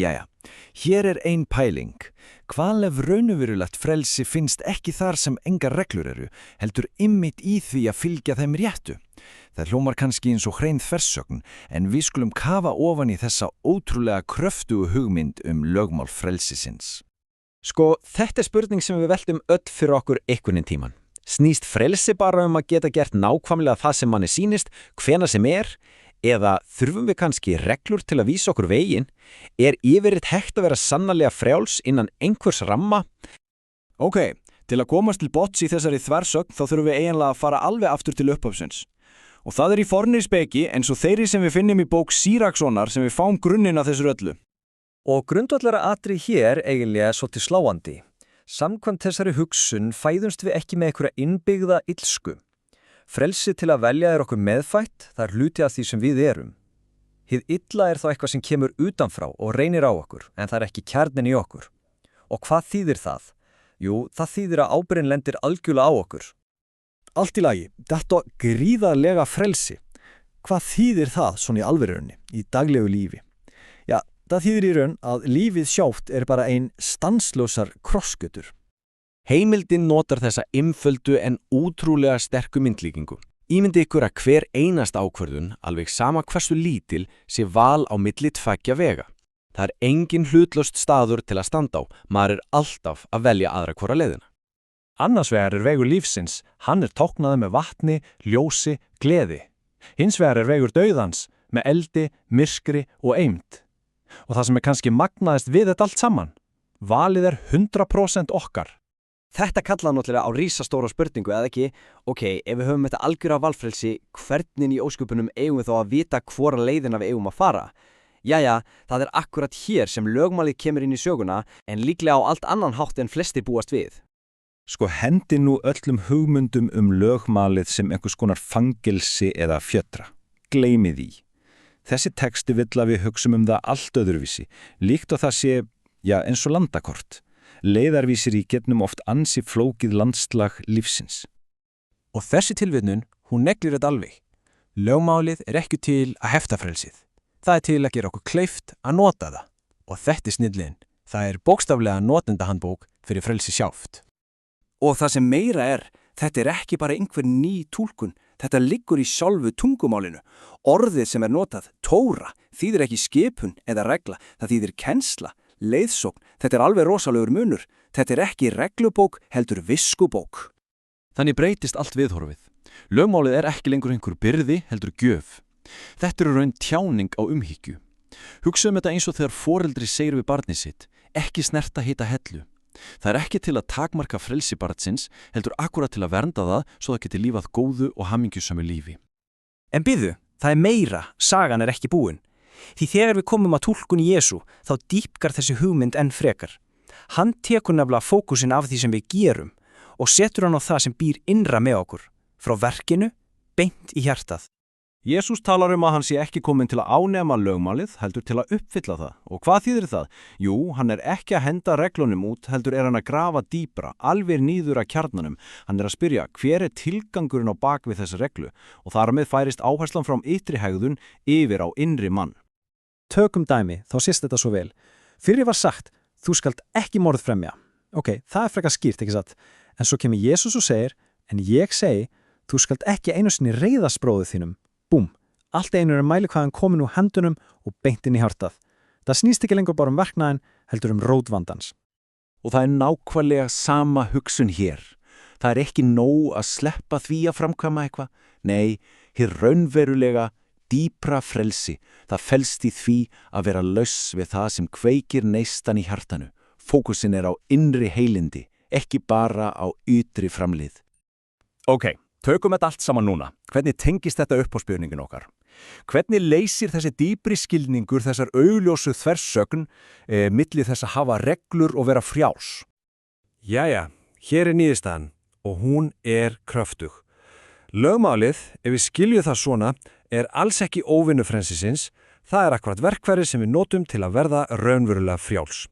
Jæja, hér ein pæling. Hvað ef raunverulegt frelsi finnst ekki þar sem engar reglur eru, heldur einmitt í því að fylgja þeim réttu? Það hljómar kannski eins og hrein þversögn, en við skulum kafa ofan í þessa ótrúlega kröftugu hugmynd lögmál frelsisins. Sko, þetta spurning sem við veltum öll fyrir okkur einhvern tíman. Snýst frelsi bara að geta gert nákvæmlega það sem manni sýnist, hvenær sem eða þurfum við kannski reglur til að vísa okkur veginn? Yfirleitt hægt að vera sannarlega frjáls innan einhvers ramma? Ok, til að komast til botns í þessari þversögn þá þurfum við eiginlega að fara alveg aftur til upphafsins. Og það í fornri speki eins og þeirri sem við finnum í bók Sírakssonar sem við fáum grunninn að þessu öllu. Og grundvallara atrið hér eiginlega svolítið sláandi. Samkvæmt þessari hugsun fæðumst við ekki með einhverja innbyggða illsku. Frelsi til að velja okkur meðfætt, það hluti af því sem við erum. Hið illa þá eitthvað sem kemur utanfrá og reynir á okkur, en það ekki kjarnin í okkur. Og hvað þýðir það? Jú, það þýðir að ábyrgðin lendir algjörlega á okkur. Allt í lagi, þetta gríðarlega frelsi. Hvað þýðir það svona í alvörunni, í daglegu lífi? Já, það þýðir í raun að lífið sjálft bara ein stanslausar krossgötur. Heimildin notar þessa einföldu en útrúlega sterku myndlíkingu. Ímyndi ykkur að hver einasta ákvörðun, alveg sama hversu lítil, sé val á milli tveggja vega. Það engin hlutlaust staður til að standa á, maður alltaf að velja aðra hvora leiðina. Annars vegar vegur lífsins, hann táknaður með vatni, ljósi, gleði. Hins vegar vegur dauðans, með eldi, myrkri og eymd. Og það sem kannski magnaðist við þetta allt saman. Valið 100% okkar. Þetta kallaði náttúrulega á rísastóra spurningu, eða ekki? Ok, ef við höfum þetta algjöra valfrelsi, hvernig í ósköpunum eigum við þá að vita hvora leiðina við eigum að fara? Jæja, það akkurat hér sem lögmálið kemur inn í söguna, en líklega á allt annan hátt en flestir búast við. Sko hendi nú öllum hugmyndum lögmálið sem einhvers konar fangelsi eða fjötra. Gleymið því. Þessi texti vill að við hugsum það allt öðruvísi, líkt og það sé, eins og landakort. Leiðarvísir í getnum oft ansi flókið landslag lífsins. Og þessi tilvitnun, hún neglir þetta alveg. Lögmálið ekki til að hefta frelsið. Það til að gera okkur kleift að nota það. Og þetta snillin, það bókstaflega notendahandbók fyrir frelsi sjálft. Og það sem meira þetta ekki bara einhver ný túlkun, þetta liggur í sjálfu tungumálinu. Orðið sem notað, tóra, þýðir ekki skipun eða regla, það þýðir kennsla. Leiðsókn, þetta alveg rosalegur munur. Þetta ekki reglubók, heldur viskubók. Þannig breytist allt viðhorfið. Lögmálið ekki lengur einhver byrði, heldur gjöf. Þetta raun tjáning á umhyggju. Hugsaum þetta eins og þegar foreldri segir við barnið sitt, ekki snerta hita hellu. Það ekki til að takmarka frelsi barnsins, heldur akkurat til að vernda það svo það geti lífað góðu og hamingjusömu lífi. En bíðu, það meira, sagan ekki búin. Því þegar við komum að túlkun Jesú, þá dýpkar þessi hugmynd enn frekar. Hann tekur nefnilega fókusinn af því sem við gerum og setur hann á það sem býr innra með okkur, frá verkinu, beint í hjartað. Jesús talar að hann sé ekki kominn til að ánema lögmálið, heldur til að uppfylla það. Og hvað þýðir það? Jú, hann ekki að henda reglunum út, heldur hann að grafa dýpra, alveg niður að kjarnanum. Hann að spyrja, hver tilgangurinn á bak við þessi reglu? Og þar með færist áherslan frá ytri hegðun yfir á innri mann. Tökum dæmi, þá sést þetta svo vel. Fyrir var sagt, þú skalt ekki morðfremja. Ok, það frekar skýrt, ekki satt? En svo kemur Jesús og segir, en ég segi, þú skalt ekki einu sinni reiðast bróður þínum. Búm, allt einur mælikvarðinn komin úr hendunum og beint inn í hjartað. Það snýst ekki lengur bara verknaðinn, heldur rótvandans. Og það nákvæmlega sama hugsun hér. Það ekki nóg að sleppa því að framkvæma eitthvað. Nei, hér raunverulega dýpra frelsi. Það felst í því að vera laus við það sem kveikir neistan í hjartanu. Fókusin á innri heilindi, ekki bara á ytri framlið. Ok, tökum þetta allt saman núna. Hvernig tengist þetta upp á spurningin okkar? Hvernig leysir þessi dýpri skilningur þessar augljósu þversögn milli þess að hafa reglur og vera frjáls? Jæja, hér niðurstaðan og hún kröftug. Lögmálið, ef við skiljum það svona, alls ekki óvinnu frelsisins, það akkurat verkfæri sem við notum til að verða raunverulega frjáls.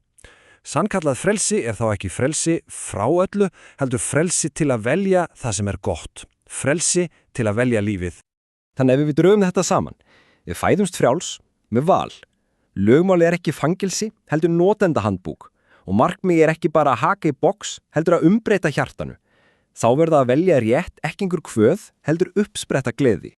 Sannkallað frelsi þá ekki frelsi frá öllu, heldur frelsi til að velja það sem gott. Frelsi til að velja lífið. Þannig ef við drögum þetta saman, við fæðumst frjáls með val. Lögmáli er ekki fangilsi, heldur notendahandbúk og markmið er ekki bara að haka í box, heldur að umbreyta hjartanu. Þá verða að velja rétt, ekki einhver kvöð, heldur uppspretta gleði.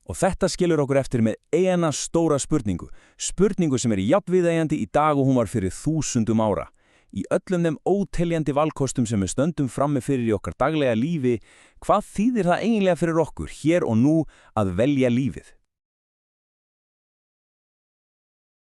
Og þetta skilur okkur eftir með eina stóra spurningu sem er jafnviðeigandi í dag og hún var fyrir 1000 ára. Í öllum þeim óteljandi valkostum sem við stöndum frammi fyrir í okkar daglega lífi, hvað þýðir það eiginlega fyrir okkur hér og nú að velja lífið?